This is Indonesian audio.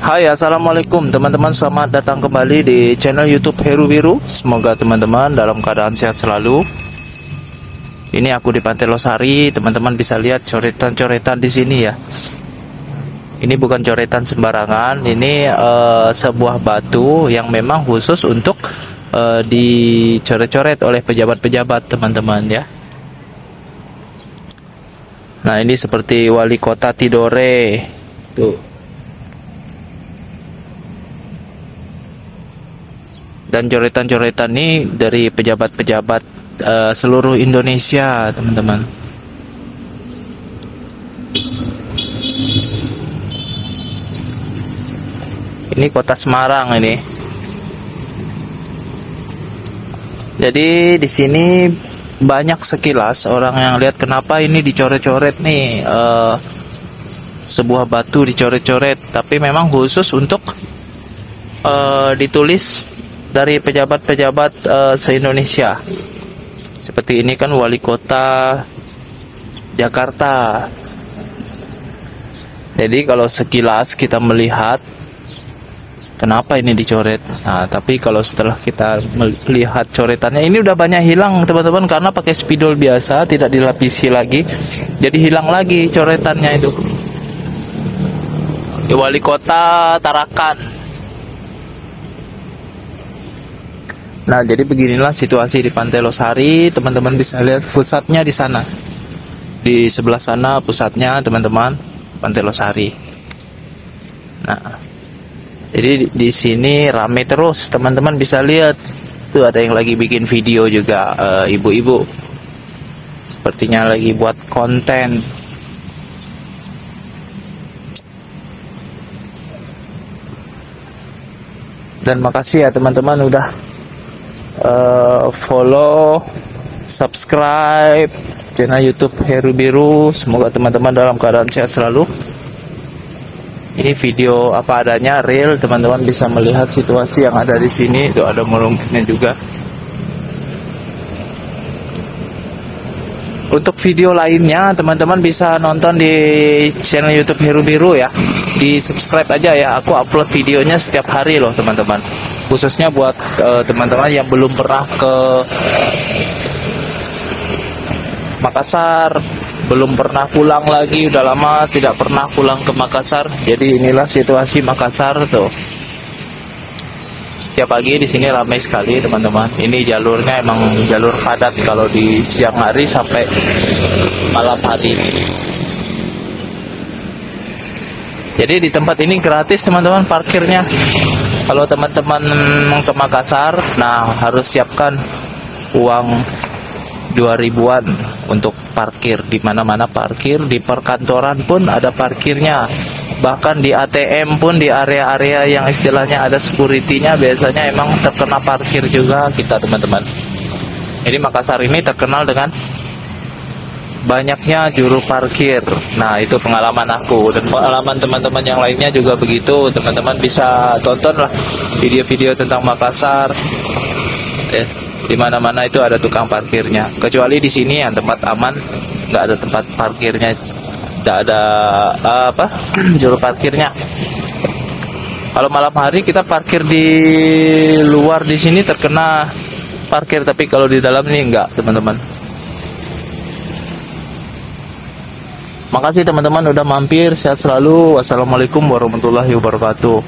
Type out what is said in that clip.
Hai, assalamualaikum teman-teman, selamat datang kembali di channel YouTube Heru Biru. Semoga teman-teman dalam keadaan sehat selalu. Ini aku di Pantai Losari, teman-teman bisa lihat coretan-coretan di sini ya. Ini bukan coretan sembarangan, ini sebuah batu yang memang khusus untuk dicoret-coret oleh pejabat-pejabat teman-teman ya. Nah, ini seperti wali kota Tidore tuh. Dan coretan-coretan ini dari pejabat-pejabat seluruh Indonesia teman-teman. Ini kota Semarang ini. Jadi di sini banyak sekilas orang yang lihat kenapa ini dicoret-coret nih, sebuah batu dicoret-coret, tapi memang khusus untuk ditulis dari pejabat-pejabat se-Indonesia. Seperti ini kan wali kota Jakarta. Jadi kalau sekilas kita melihat kenapa ini dicoret. Nah, tapi kalau setelah kita melihat coretannya, ini udah banyak hilang teman-teman, karena pakai spidol biasa, tidak dilapisi lagi. Jadi hilang lagi coretannya itu. Di wali kota Tarakan. Nah, jadi beginilah situasi di Pantai Losari. Teman-teman bisa lihat pusatnya di sana. Di sebelah sana pusatnya teman-teman, Pantai Losari. Nah, jadi di sini rame terus, teman-teman bisa lihat. Tuh ada yang lagi bikin video juga, ibu-ibu. Sepertinya lagi buat konten. Dan makasih ya teman-teman udah follow, subscribe channel YouTube Heru Biru. Semoga teman-teman dalam keadaan sehat selalu. Ini video apa adanya, real, teman-teman bisa melihat situasi yang ada di sini. Itu ada merungkitnya juga. Untuk video lainnya teman-teman bisa nonton di channel YouTube Heru Biru ya. Di subscribe aja ya. Aku upload videonya setiap hari loh teman-teman. Khususnya buat teman-teman yang belum pernah ke Makassar, belum pernah pulang lagi, udah lama tidak pernah pulang ke Makassar. Jadi inilah situasi Makassar tuh. Setiap pagi di sini ramai sekali teman-teman. Ini jalurnya emang jalur padat kalau di siang hari sampai malam hari. Jadi di tempat ini gratis teman-teman parkirnya. Kalau teman-teman ke Makassar, nah harus siapkan uang 2000-an untuk parkir. Di mana-mana parkir, di perkantoran pun ada parkirnya. Bahkan di ATM pun, di area-area yang istilahnya ada security-nya, biasanya emang terkena parkir juga kita teman-teman. Jadi Makassar ini terkenal dengan banyaknya juru parkir. Nah, itu pengalaman aku dan pengalaman teman-teman yang lainnya juga begitu. Teman-teman bisa tontonlah video-video tentang Makassar. Di mana-mana itu ada tukang parkirnya. Kecuali di sini yang tempat aman, nggak ada tempat parkirnya, nggak ada juru parkirnya. Kalau malam hari kita parkir di luar di sini terkena parkir, tapi kalau di dalam ini enggak teman-teman. Makasih teman-teman udah mampir, sehat selalu. Wassalamualaikum warahmatullahi wabarakatuh.